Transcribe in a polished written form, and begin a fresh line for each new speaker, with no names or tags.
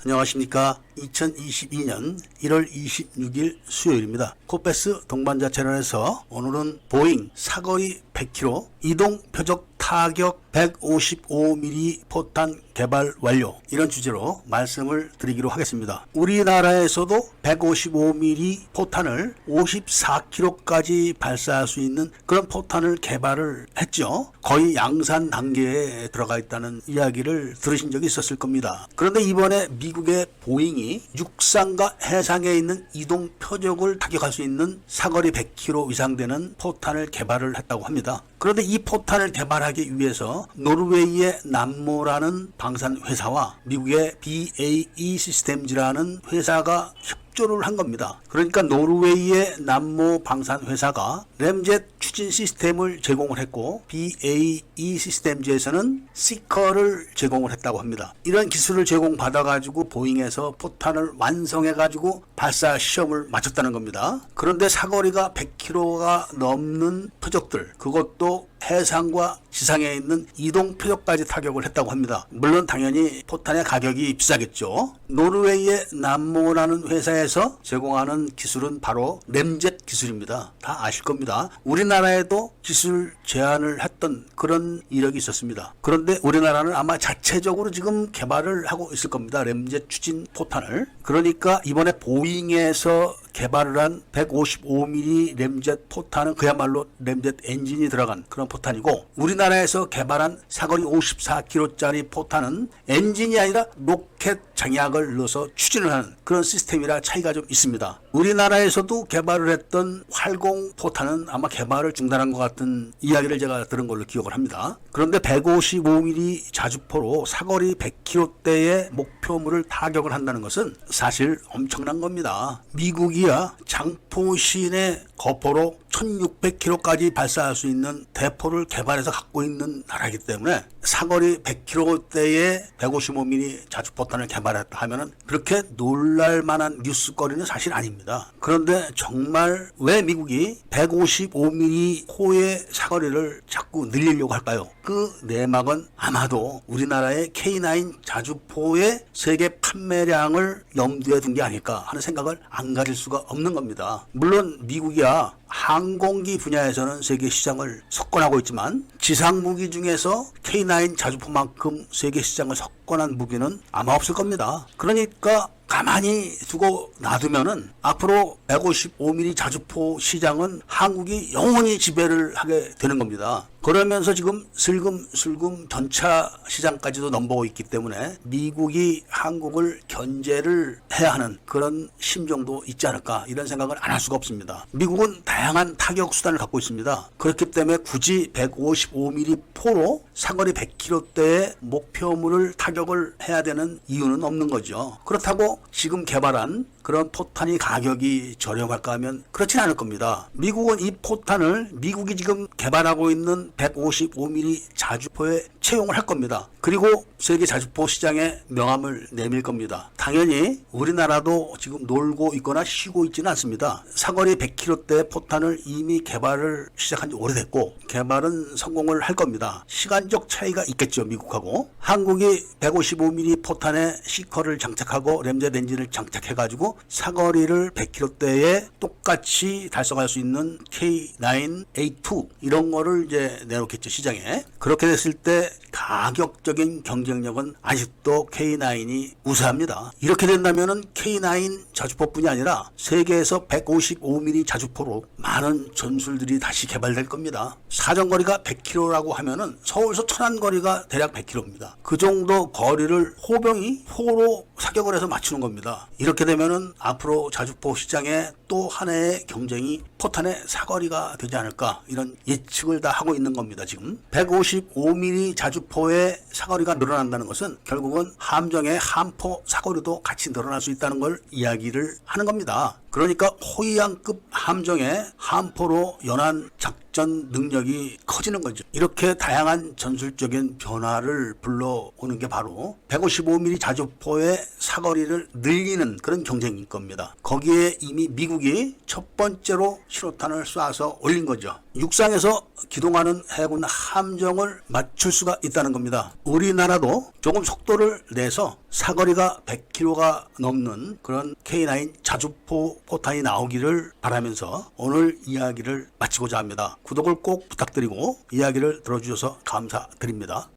안녕하십니까. 2022년 1월 26일 수요일입니다. 코패스 동반자 채널에서 오늘은 보잉 사거리 100km 이동 표적 타격 155mm 포탄 개발 완료, 이런 주제로 말씀을 드리기로 하겠습니다. 우리나라에서도 155mm 포탄을 54km까지 발사할 수 있는 그런 포탄을 개발을 했죠. 거의 양산 단계에 들어가 있다는 이야기를 들으신 적이 있었을 겁니다. 그런데 이번에 미국의 보잉이 육상과 해상에 있는 이동 표적을 타격할 수 있는 사거리 100km 이상 되는 포탄을 개발을 했다고 합니다. 그런데 이 포탄을 개발하기 위해서 노르웨이의 남모라는 방산 회사와 미국의 BAE 시스템즈라는 회사가 협조를 한 겁니다. 그러니까 노르웨이의 남모 방산 회사가 램젯 추진 시스템을 제공을 했고 BAE 시스템즈에서는 시커를 제공을 했다고 합니다. 이런 기술을 제공받아 가지고 보잉에서 포탄을 완성해 가지고 발사 시험을 마쳤다는 겁니다. 그런데 사거리가 100km가 넘는 표적들, 그것도 해상과 지상에 있는 이동 표적까지 타격을 했다고 합니다. 물론 당연히 포탄의 가격이 비싸겠죠. 노르웨이의 남모라는 회사에서 제공하는 기술은 바로 램젯 기술입니다. 다 아실 겁니다. 우리나라에도 기술 제안을 했던 그런 이력이 있었습니다. 그런데 우리나라는 아마 자체적으로 지금 개발을 하고 있을 겁니다. 램젯 추진 포탄을. 그러니까 이번에 보잉에서 개발을 한 155mm 램젯 포탄은 그야말로 램젯 엔진이 들어간 그런 포탄이고, 우리나라에서 개발한 사거리 54km짜리 포탄은 엔진이 아니라 로켓 장약을 넣어서 추진을 하는 그런 시스템이라 차이가 좀 있습니다. 우리나라에서도 개발을 했던 활공 포탄은 아마 개발을 중단한 것 같은 이야기를 제가 들은 걸로 기억을 합니다. 그런데 155mm 자주포로 사거리 100km대의 목표물을 타격을 한다는 것은 사실 엄청난 겁니다. 미국이야 장포신의 거포로 1600km까지 발사할 수 있는 대포를 개발해서 갖고 있는 나라이기 때문에 사거리 100km대의 155mm 자주포탄을 개발했다 하면은 그렇게 놀랄 만한 뉴스거리는 사실 아닙니다. 그런데 정말 왜 미국이 155mm 호의 사거리를 자꾸 늘리려고 할까요? 그 내막은 아마도 우리나라의 K9 자주포의 세계 판매량을 염두에 둔 게 아닐까 하는 생각을 안 가질 수가 없는 겁니다. 물론 미국이야 항공기 분야에서는 세계 시장을 석권하고 있지만 지상무기 중에서 K9 자주포만큼 세계 시장을 석권한 무기는 아마 없을 겁니다. 그러니까 가만히 두고 놔두면은 앞으로 155mm 자주포 시장은 한국이 영원히 지배를 하게 되는 겁니다. 그러면서 지금 슬금슬금 전차 시장까지도 넘보고 있기 때문에 미국이 한국을 견제를 해야 하는 그런 심정도 있지 않을까, 이런 생각을 안 할 수가 없습니다. 미국은 다양한 타격 수단을 갖고 있습니다. 그렇기 때문에 굳이 155mm 포로 사거리 100km대의 목표물을 타격을 해야 되는 이유는 없는 거죠. 그렇다고 지금 개발한 그런 포탄이 가격이 저렴할까 하면 그렇진 않을 겁니다. 미국은 이 포탄을 미국이 지금 개발하고 있는 155mm 자주포에 채용을 할 겁니다. 그리고 세계 자주포 시장에 명함을 내밀 겁니다. 당연히 우리나라도 지금 놀고 있거나 쉬고 있지는 않습니다. 사거리 100km대 포탄을 이미 개발을 시작한 지 오래됐고 개발은 성공을 할 겁니다. 시간적 차이가 있겠죠, 미국하고. 한국이 155mm 포탄에 시커를 장착하고 램젯 엔진을 장착해가지고 사거리를 100km대에 똑같이 달성할 수 있는 K9A2 이런 거를 이제 내놓겠죠, 시장에. 그렇게 됐을 때 가격적인 경쟁력은 아직도 K9이 우세합니다. 이렇게 된다면은 K9 자주포뿐이 아니라 세계에서 155mm 자주포로 많은 전술들이 다시 개발될 겁니다. 사정거리가 100km라고 하면은 서울에서 천안 거리가 대략 100km입니다. 그 정도 거리를 호병이 포로 사격을 해서 맞추는 겁니다. 이렇게 되면은 앞으로 자주포 시장에 또 하나의 경쟁이 포탄의 사거리가 되지 않을까, 이런 예측을 다 하고 있는 겁니다. 지금 155mm 자주포의 사거리가 늘어난다는 것은 결국은 함정의 함포 사거리도 같이 늘어날 수 있다는 걸 이야기를 하는 겁니다. 그러니까 호위함급 함정의 함포로 연한 작전 능력이 커지는 거죠. 이렇게 다양한 전술적인 변화를 불러오는 게 바로 155mm 자주포의 사거리를 늘리는 그런 경쟁일 겁니다. 거기에 이미 미국이 미국이 첫 번째로 신호탄을 쏴서 올린 거죠. 육상에서 기동하는 해군 함정을 맞출 수가 있다는 겁니다. 우리나라도 조금 속도를 내서 사거리가 100km가 넘는 그런 K9 자주포 포탄이 나오기를 바라면서 오늘 이야기를 마치고자 합니다. 구독을 꼭 부탁드리고 이야기를 들어주셔서 감사드립니다.